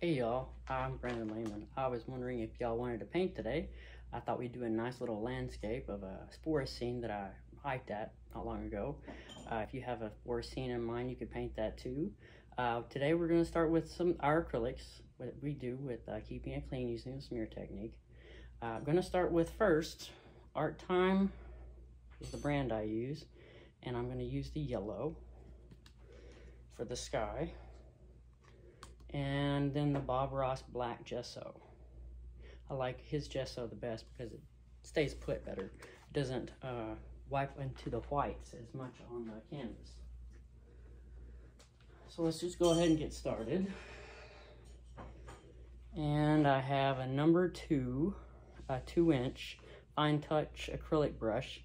Hey y'all, I'm Brandon Lehman. I was wondering if y'all wanted to paint today. I thought we'd do a nice little landscape of a forest scene that I hiked at not long ago. If you have a forest scene in mind, you could paint that too. Today we're going to start with our acrylics, what we do with keeping it clean using the smear technique. I'm going to start with first, Art Time is the brand I use, and I'm going to use the yellow for the sky. And then the Bob Ross black gesso. I like his gesso the best because it stays put better. It doesn't wipe into the whites as much on the canvas. So let's just go ahead and get started. And I have a number 2, a 2-inch fine touch acrylic brush.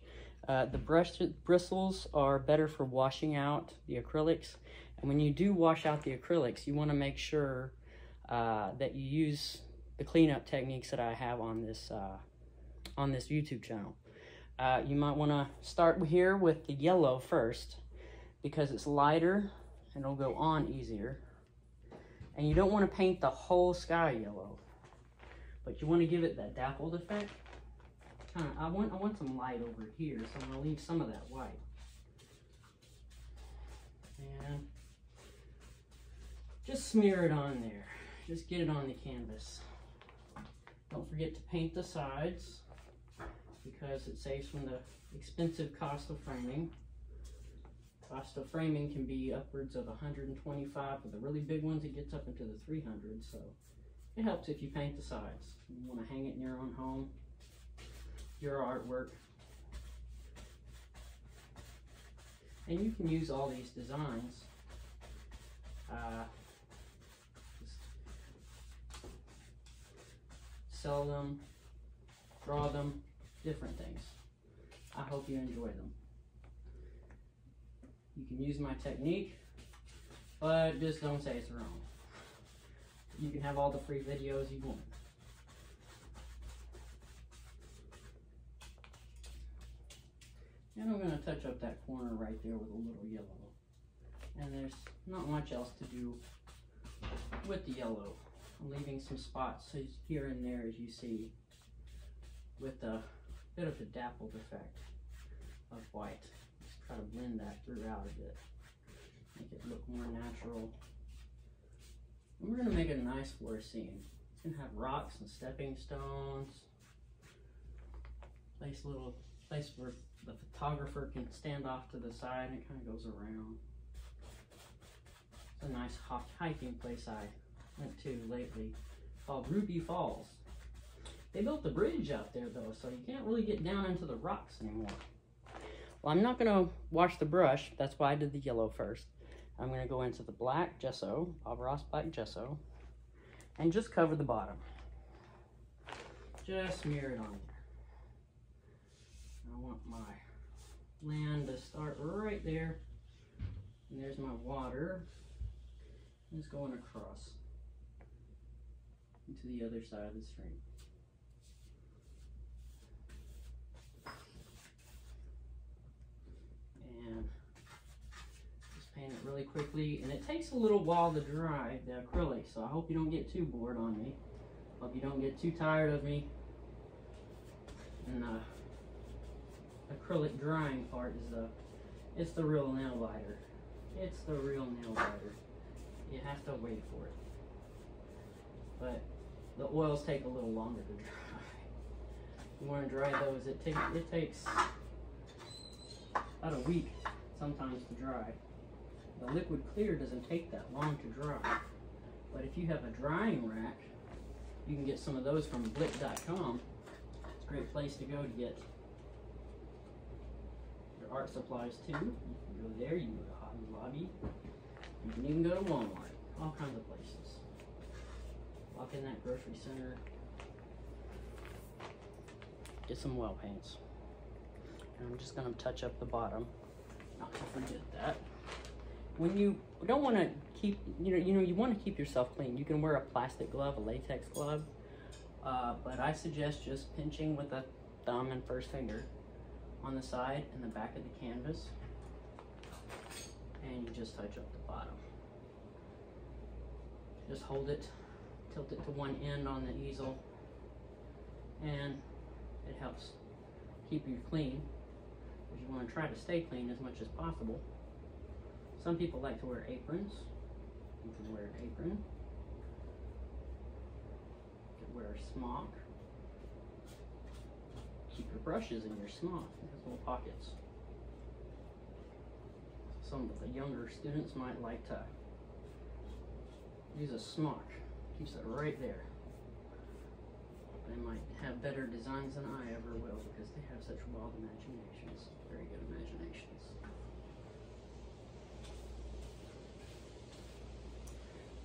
The bristles are better for washing out the acrylics. And when you do wash out the acrylics, you want to make sure that you use the cleanup techniques that I have on this YouTube channel. You might want to start here with the yellow first because it's lighter and it'll go on easier. And you don't want to paint the whole sky yellow, but you want to give it that dappled effect. I want some light over here, so I'm going to leave some of that white. And just smear it on there. Just get it on the canvas. Don't forget to paint the sides because it saves from the expensive cost of framing. Cost of framing can be upwards of $125. For the really big ones, it gets up into the $300. So it helps if you paint the sides. You want to hang it in your own home, your artwork. And you can use all these designs. Sell them, draw them, different things. I hope you enjoy them. You can use my technique, but just don't say it's wrong. You can have all the free videos you want. And I'm going to touch up that corner right there with a little yellow. And there's not much else to do with the yellow. I'm leaving some spots here and there, as you see, with a bit of a dappled effect of white. Just try to blend that throughout a bit, make it look more natural. And we're going to make a nice forest scene. It's going to have rocks and stepping stones. Nice little place where the photographer can stand off to the side and it kind of goes around. It's a nice hiking place I went to lately called Ruby Falls. They built the bridge out there though, so you can't really get down into the rocks anymore. Well, I'm not going to wash the brush. That's why I did the yellow first. I'm going to go into the black gesso, Bob Ross black gesso, and just cover the bottom. Just smear it on there. I want my land to start right there. And there's my water. It's going across into the other side of the stream. And just paint it really quickly. And it takes a little while to dry, the acrylic, so I hope you don't get too bored on me. Hope you don't get too tired of me. And the acrylic drying part is it's the real nail biter. It's the real nail biter. You have to wait for it. But the oils take a little longer to dry. You want to dry those, it takes about a week sometimes to dry. The liquid clear doesn't take that long to dry. But if you have a drying rack, you can get some of those from blick.com. It's a great place to go to get your art supplies too. You can go there, you can go to Hobby Lobby. You can even go to Walmart, all kinds of places. Walk in that grocery center, get some well paints. And I'm just going to touch up the bottom, not to forget that. When you don't want to keep, you want to keep yourself clean. You can wear a plastic glove, a latex glove, but I suggest just pinching with a thumb and first finger on the side and the back of the canvas, and you just touch up the bottom. Just hold it tilt it to one end on the easel, and it helps keep you clean, because you want to try to stay clean as much as possible. Some people like to wear aprons. You can wear an apron. You can wear a smock. Keep your brushes in your smock. It has little pockets. Some of the younger students might like to use a smock. Keeps it right there. They might have better designs than I ever will, because they have such wild imaginations. Very good imaginations.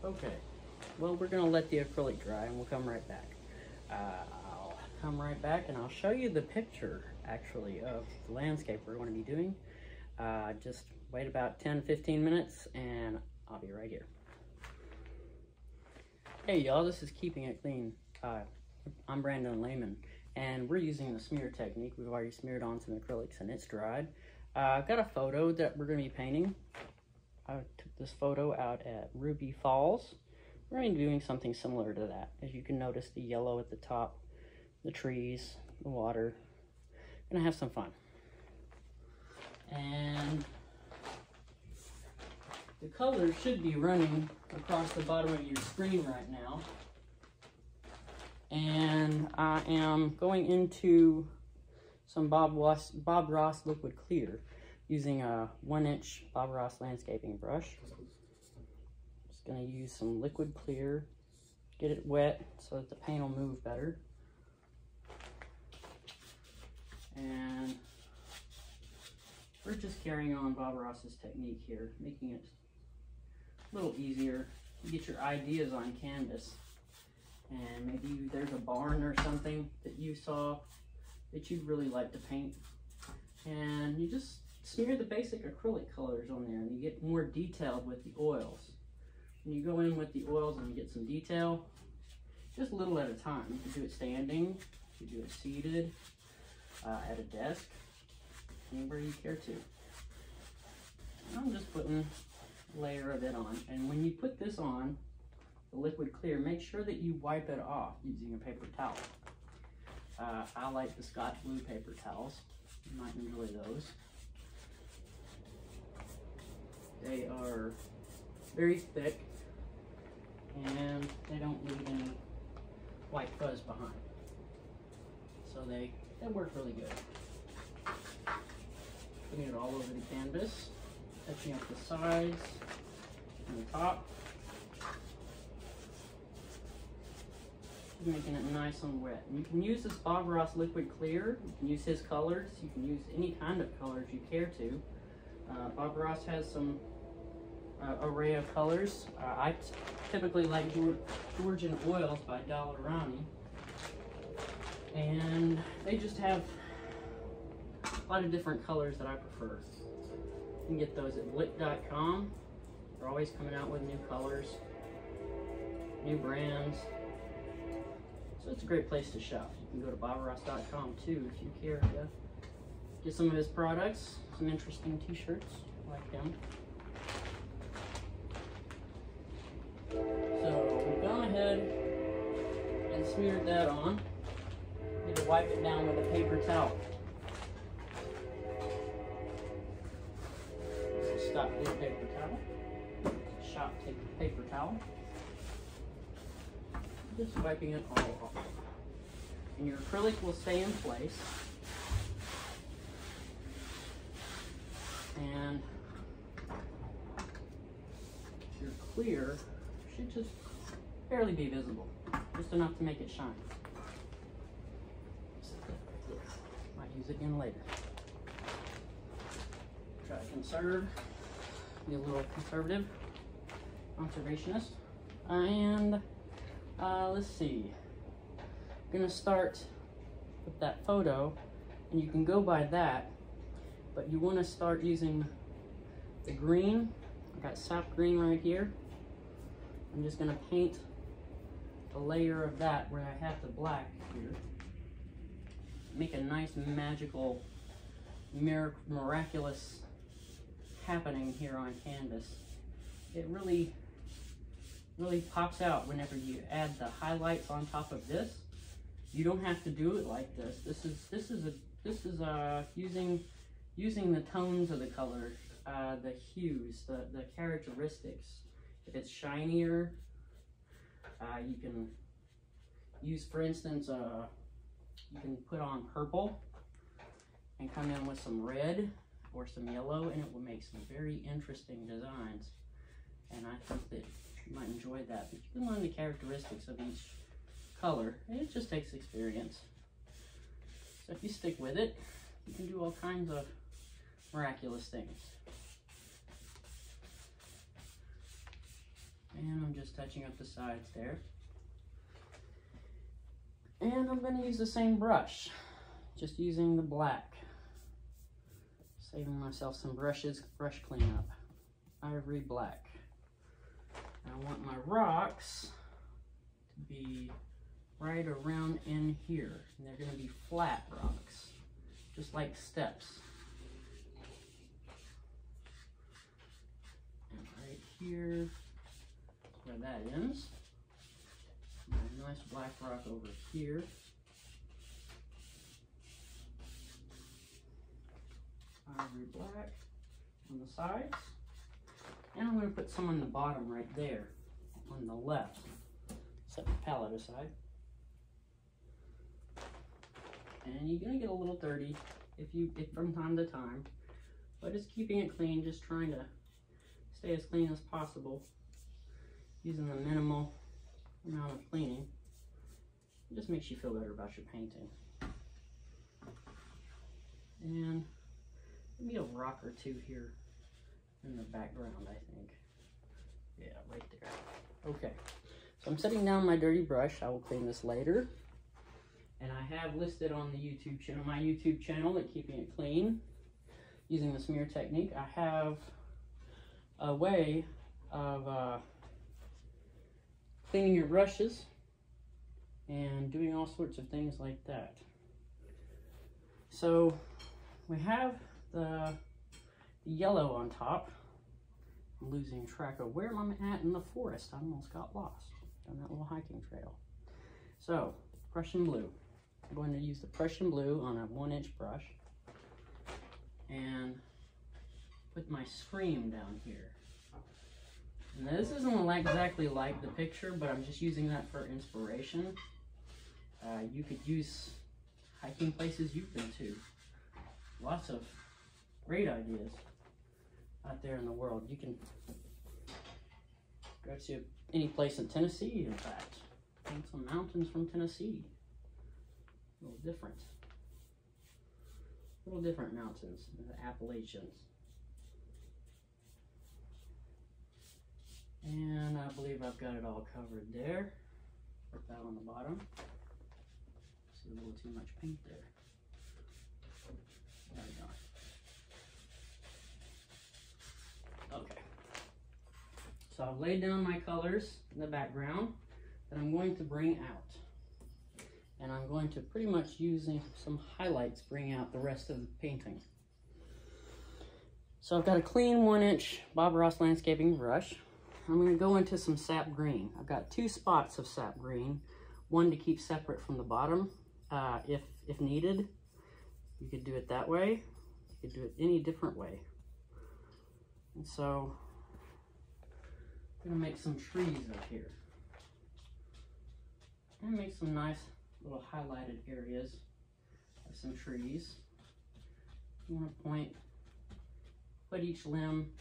Okay, well, we're gonna let the acrylic dry and we'll come right back. I'll come right back and I'll show you the picture, actually, of the landscape we're going to be doing. Just wait about 10-15 minutes and I'll be right here. Hey y'all, this is Keeping It Clean. I'm Brandon Lehman, and we're using the smear technique. We've already smeared on some acrylics and it's dried. I've got a photo that we're going to be painting. I took this photo out at Ruby Falls. We're going to be doing something similar to that. As you can notice, the yellow at the top, the trees, the water. Gonna have some fun. And the colors should be running across the bottom of your screen right now. And I am going into some Bob Ross Liquid Clear using a 1-inch Bob Ross landscaping brush. Just gonna use some liquid clear, get it wet so that the paint will move better. And we're just carrying on Bob Ross's technique here, making it a little easier to get your ideas on canvas. And maybe there's a barn or something that you saw that you'd really like to paint. And you just smear the basic acrylic colors on there and you get more detailed with the oils. When you go in with the oils and you get some detail, just a little at a time. You can do it standing, you can do it seated, at a desk, anywhere you care to. And I'm just putting a layer of it on. And when you put this on, the liquid clear, make sure that you wipe it off using a paper towel. I like the Scotch Blue paper towels. You might enjoy those. They are very thick and they don't leave any white fuzz behind. So they work really good. Putting it all over the canvas, touching up the sides and the top. Making it nice and wet. And you can use this Bob Ross Liquid Clear. You can use his colors. You can use any kind of colors you care to. Bob Ross has some array of colors. I typically like Georgian Oils by Dalarani. And they just have a lot of different colors that I prefer. You can get those at blick.com. They're always coming out with new colors, new brands. So it's a great place to shop. You can go to bobross.com too if you care to get some of his products, some interesting t-shirts like him. So we've gone ahead and smeared that on. Need to wipe it down with a paper towel. So stop the paper towel. Shop paper towel. Just wiping it all off. And your acrylic will stay in place. And your clear should just barely be visible. Just enough to make it shine. Might use it again later. Try to conserve. Be a little conservative. Conservationist. And let's see. I'm gonna start with that photo, and you can go by that, but you want to start using the green. I've got sap green right here. I'm just gonna paint a layer of that where I have the black here. Make a nice magical, miraculous happening here on canvas. It really really pops out whenever you add the highlights on top of this. You don't have to do it like this. This is using the tones of the color, the hues, the characteristics. If it's shinier, you can use, for instance, you can put on purple and come in with some red or some yellow, and it will make some very interesting designs. And I think that you might enjoy that. But you can learn the characteristics of each color, and it just takes experience. So if you stick with it, you can do all kinds of miraculous things. And I'm just touching up the sides there. And I'm going to use the same brush, just using the black. Saving myself some brush cleanup. Ivory black. And I want my rocks to be right around in here. And they're going to be flat rocks, just like steps. And right here, where that ends, a nice black rock over here. Ivory black on the sides. And I'm going to put some on the bottom right there, on the left. Set the palette aside. And you're going to get a little dirty if from time to time, but just keeping it clean, just trying to stay as clean as possible, using the minimal amount of cleaning. It just makes you feel better about your painting. And maybe a rock or two here in the background, I think. Yeah, right there. Okay, so I'm setting down my dirty brush. I will clean this later. And I have listed on the YouTube channel, my YouTube channel, at Keeping It Clean, using the smear technique. I have a way of cleaning your brushes and doing all sorts of things like that. So we have the yellow on top. I'm losing track of where I'm at in the forest. I almost got lost on that little hiking trail. So, Prussian blue. I'm going to use the Prussian blue on a 1-inch brush and put my scream down here. Now this isn't exactly like the picture, but I'm just using that for inspiration. You could use hiking places you've been to. Lots of great ideas out there in the world. You can go to any place in Tennessee, in fact. Paint some mountains from Tennessee. A little different mountains, the Appalachians. And I believe I've got it all covered there. Put that on the bottom. See a little too much paint there. There we go. Okay. So I've laid down my colors in the background that I'm going to bring out. And I'm going to pretty much using some highlights bring out the rest of the painting. So I've got a clean 1-inch Bob Ross landscaping brush. I'm going to go into some sap green. I've got 2 spots of sap green, one to keep separate from the bottom. If needed, you could do it that way. You could do it any different way. And so I'm going to make some trees up here. And make some nice little highlighted areas of some trees. You want to put each limb,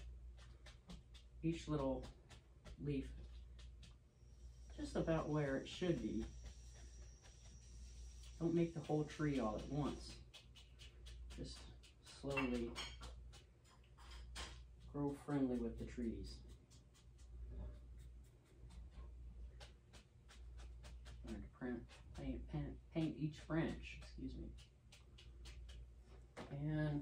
each little leaf, just about where it should be. Don't make the whole tree all at once. Just slowly grow friendly with the trees. I'm going to paint each branch, excuse me. And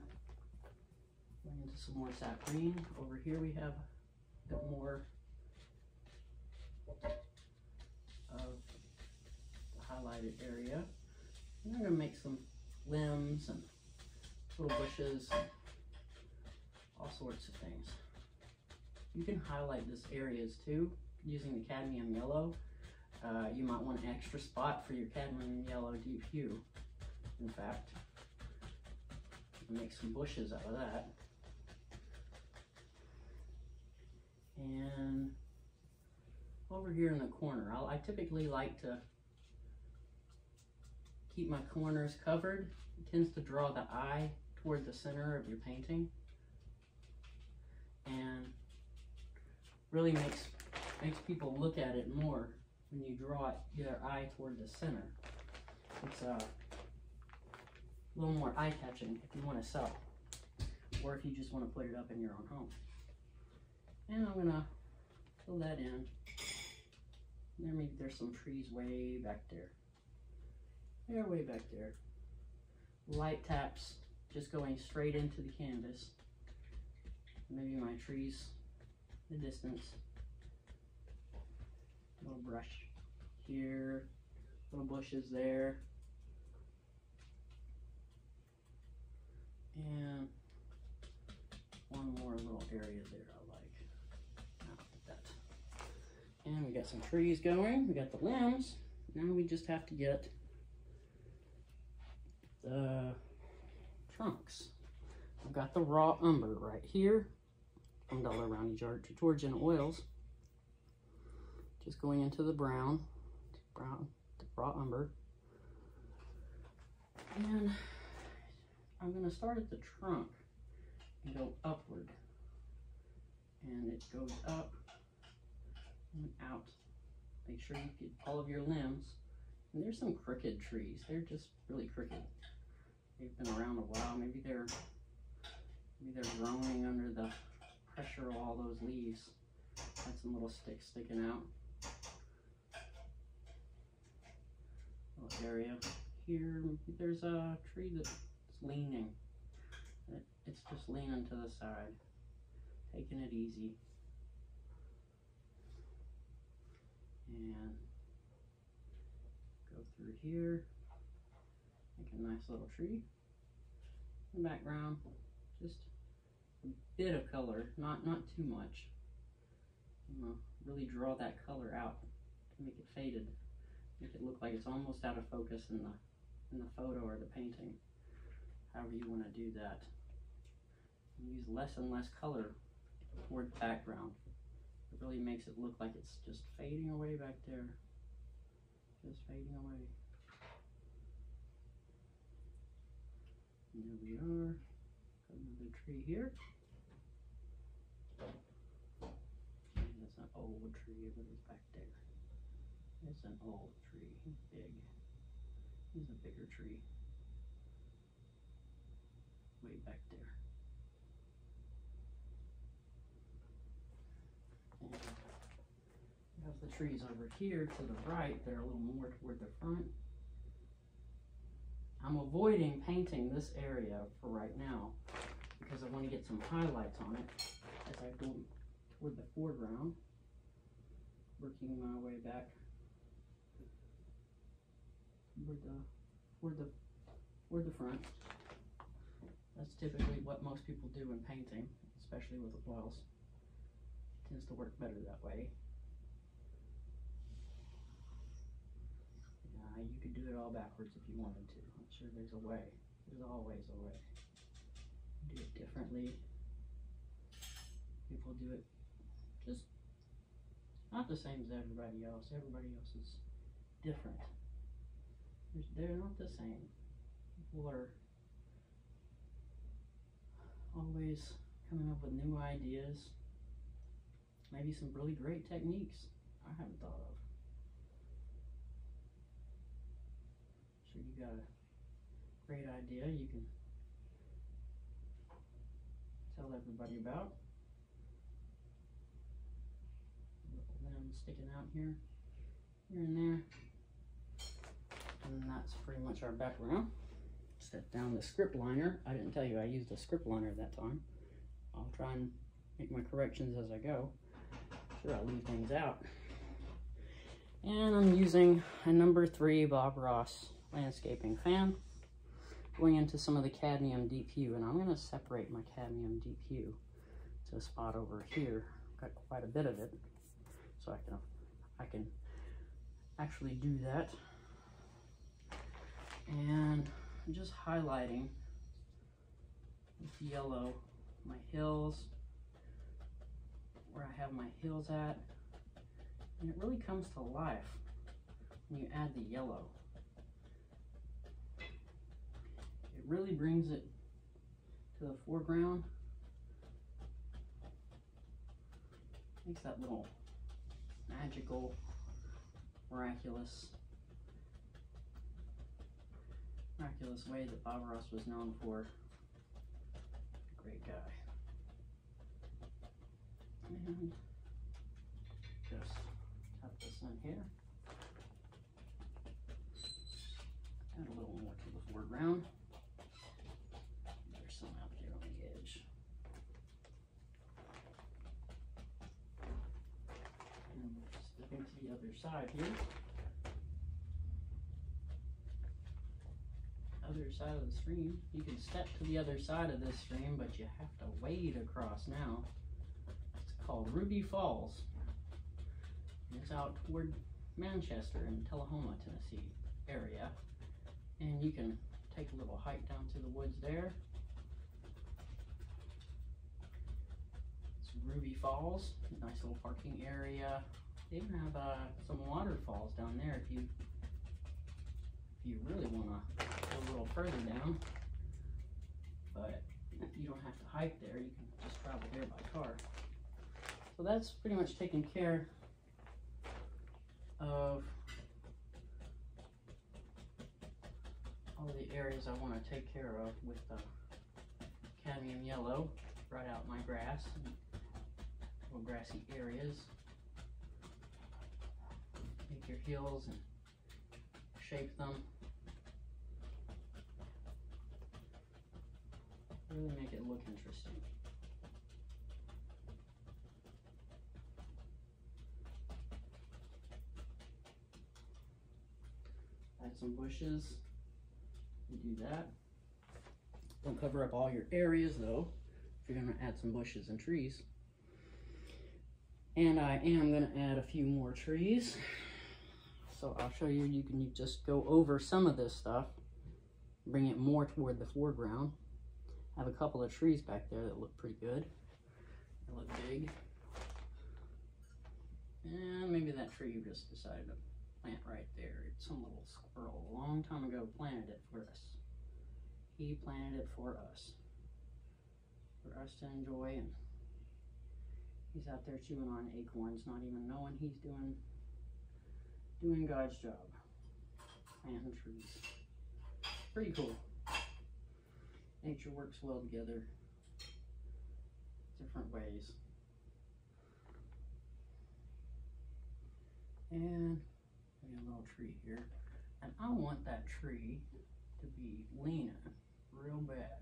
going into some more sap green. Over here we have a bit more of the highlighted area. And I'm going to make some limbs and little bushes, and all sorts of things. You can highlight these areas too using the cadmium yellow, you might want an extra spot for your cadmium yellow deep hue. In fact, make some bushes out of that. And over here in the corner, I typically like to keep my corners covered. It tends to draw the eye toward the center of your painting, and really makes people look at it more when you draw it, your eye toward the center. It's a little more eye-catching if you want to sell, or if you just want to put it up in your own home. And I'm gonna fill that in. Maybe there's some trees way back there. They're way back there. Light taps just going straight into the canvas. Maybe my trees in the distance. Little brush here, little bushes there. And one more little area there I like. Like that. And we got some trees going. We got the limbs. Now we just have to get the trunks. I've got the raw umber right here from Dollar Brownie Georgian Oils. Just going into the brown, the raw umber. And I'm going to start at the trunk and go upward. And it goes up and out. Make sure you get all of your limbs. And there's some crooked trees. They're just really crooked. They've been around a while. Maybe they're groaning under the pressure of all those leaves. Got some little sticks sticking out. Little area here. There's a tree that's leaning. It's just leaning to the side, taking it easy. And go through here, make a nice little tree. In the background, just a bit of color, not too much. You know, really draw that color out to make it faded, make it look like it's almost out of focus in the photo or the painting. However you want to do that. And use less and less color toward the background. It really makes it look like it's just fading away back there. Just fading away. And there we are. Got another tree here. And it's an old tree, but it's back there. It's an old tree. He's big. He's a bigger tree. Way back there. And we have the trees over here to the right. They're a little more toward the front. I'm avoiding painting this area for right now because I want to get some highlights on it as I go toward the foreground, working my way back toward the front. That's typically what most people do in painting, especially with oils. It tends to work better that way. You could do it all backwards if you wanted to. I'm sure there's a way. There's always a way. Do it differently. People do it just not the same as everybody else. Everybody else is different. They're not the same. People are always coming up with new ideas. Maybe some really great techniques I haven't thought of. Sure, you got a great idea you can tell everybody about. Little limb sticking out here and there. And that's pretty much our background. Set down the script liner. I didn't tell you I used a script liner that time. I'll try and make my corrections as I go. Sure, I'll leave things out. And I'm using a number 3 Bob Ross landscaping fan. Going into some of the cadmium deep hue, and I'm going to separate my cadmium deep hue to a spot over here. Got quite a bit of it. so I can actually do that. And I'm just highlighting with yellow my hills, where I have my hills at, and it really comes to life when you add the yellow. It really brings it to the foreground, makes that little magical, miraculous way that Bob Ross was known for. A great guy. And just tap this in here. Add a little more to the foreground. There's some out there on the edge. And stepping to the other side here. Other side of the stream. You can step to the other side of this stream, but you have to wade across now. It's called Ruby Falls. It's out toward Manchester and Tullahoma, Tennessee area. And you can take a little hike down to the woods there. It's Ruby Falls, nice little parking area. They even have some waterfalls down there if you really want to go a little further down. But if you don't have to hike there, you can just travel there by car. So that's pretty much taken care of all the areas I want to take care of with cadmium yellow. Right out my grass and little grassy areas. Make your hills and shape them. Really make it look interesting. Add some bushes. You do that. Don't cover up all your areas though, if you're going to add some bushes and trees. And I am going to add a few more trees. So I'll show you, you can just go over some of this stuff, bring it more toward the foreground. I have a couple of trees back there that look pretty good. They look big. And maybe that tree you just decided to plant right there. It's some little squirrel a long time ago planted it for us. He planted it for us to enjoy, and he's out there chewing on acorns, not even knowing he's doing God's job, planting trees. Pretty cool. Nature works well together, different ways. And we got a little tree here, and I want that tree to be leaning real bad.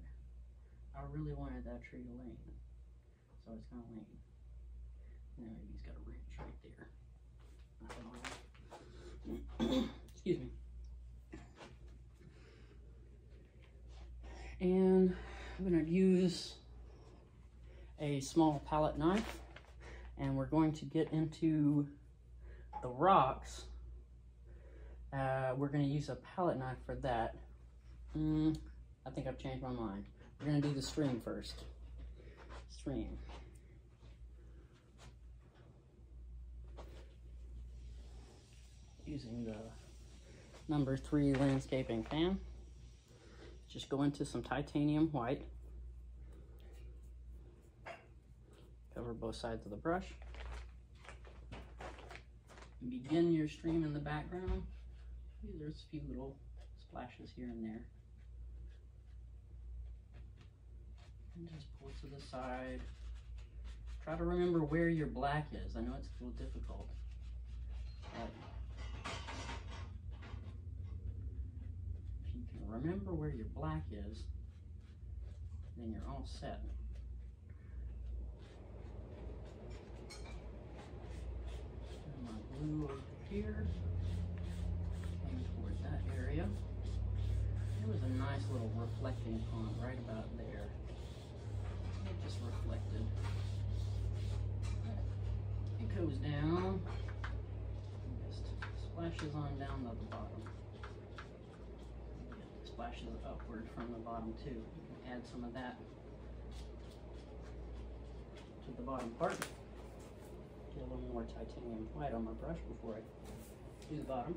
I really wanted that tree to lean, so it's gonna lean. And then maybe he's got a wrench right there. Excuse me. And I'm going to use a small palette knife, and we're going to get into the rocks. We're going to use a palette knife for that. I think I've changed my mind. We're going to do the stream first. Stream. Using the number 3 landscaping pan. Just go into some titanium white. Cover both sides of the brush. Begin your stream in the background. There's a few little splashes here and there. And just pull to the side. Try to remember where your black is. I know it's a little difficult. But if you can remember where your black is, then you're all set. And my blue over here, aim toward that area. There was a nice little reflecting pond right about there. It just reflected. It goes down, just splashes on down to the bottom. It splashes upward from the bottom too. You can add some of that to the bottom part. Get a little more titanium white on my brush before I do the bottom.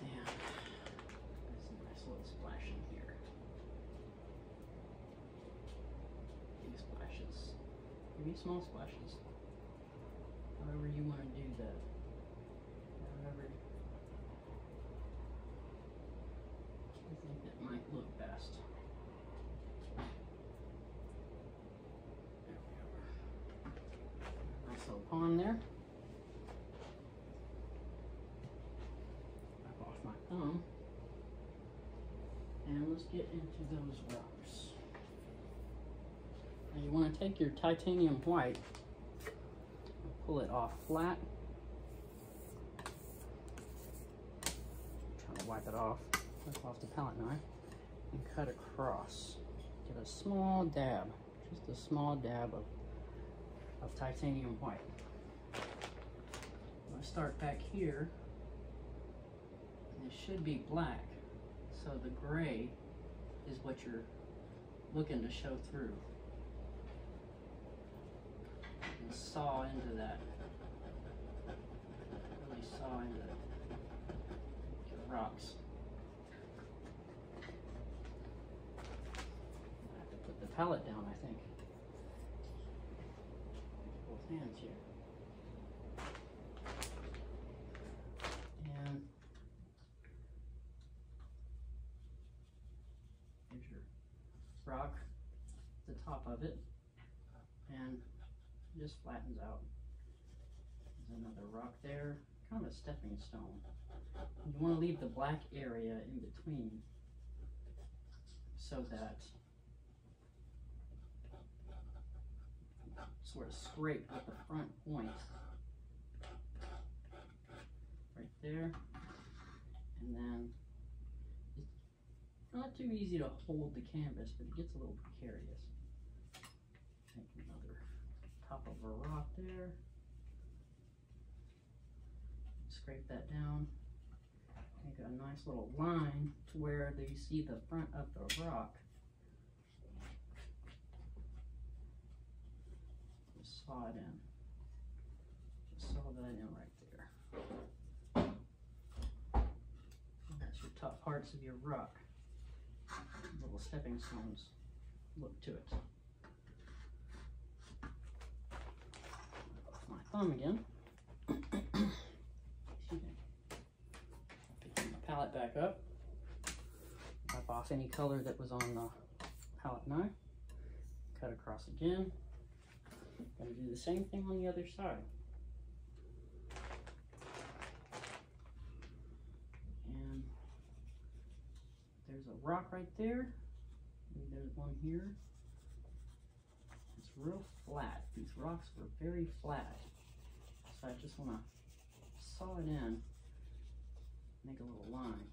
And there's a nice little splash in here. Big splashes. Maybe small splashes. However you want to do that. However I think that might look best. Nice little pond there. Wipe off my thumb. And let's get into those rocks. Now you want to take your titanium white and pull it off flat. Trying to wipe it off. Wipe off the palette knife and cut across. Get a small dab, just a small dab of titanium white. I'm going to start back here. And it should be black, so the gray is what you're looking to show through. And saw into that. Really saw into your rocks. I have to put the palette down, I think. Both hands here. And here's your rock, the top of it, and it just flattens out. There's another rock there, kind of a stepping stone. You want to leave the black area in between so that sort of scrape with the front point right there, and then it's not too easy to hold the canvas, but it gets a little precarious. Take another top of a rock there, scrape that down, make a nice little line to where you see the front of the rock. Saw it in. Just saw that in right there. And that's your top parts of your rock. Little stepping stones look to it. Off my thumb again. Excuse me. Pick my palette back up. Wipe off any color that was on the palette knife. Cut across again. Going to do the same thing on the other side. And there's a rock right there. And there's one here. It's real flat. These rocks were very flat. So I just want to saw it in, make a little line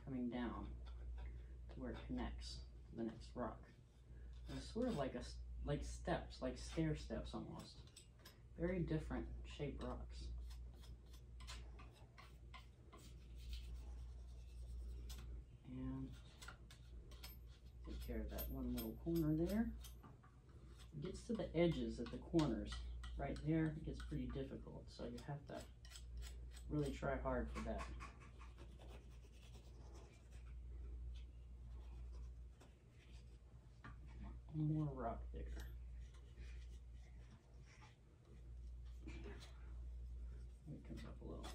coming down to where it connects to the next rock. And it's sort of like steps, like stair steps almost. Very different shaped rocks. And take care of that one little corner there. It gets to the edges at the corners. Right there, it gets pretty difficult, so you have to really try hard for that. One more rock there. It comes up a little.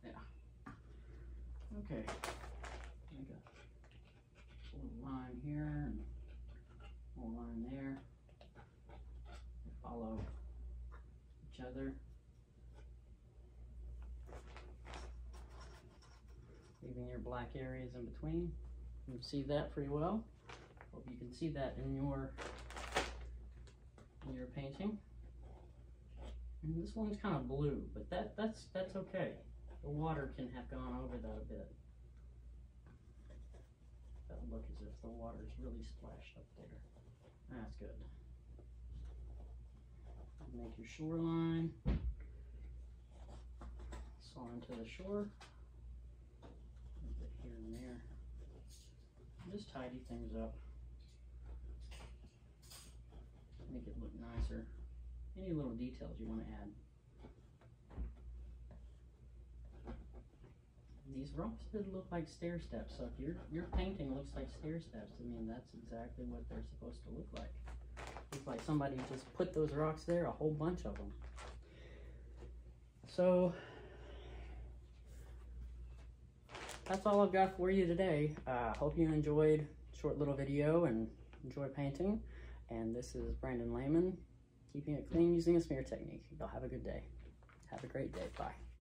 Yeah. Okay. Make a little line here and a little line there. They follow each other. Leaving your black areas in between. You can see that pretty well. Hope you can see that in your painting. And this one's kind of blue, but that's okay. The water can have gone over that a bit. That'll look as if the water's really splashed up there. That's good. Make your shoreline. Saw into the shore. A bit here and there. Just tidy things up. Make it look nicer. Any little details you want to add. These rocks did look like stair steps, so if your painting looks like stair steps, I mean, that's exactly what they're supposed to look like. Looks like somebody just put those rocks there, a whole bunch of them. So that's all I've got for you today. Hope you enjoyed short little video and enjoy painting. And this is Brandon Lehman, keeping it clean using a smear technique. Y'all have a good day. Have a great day. Bye.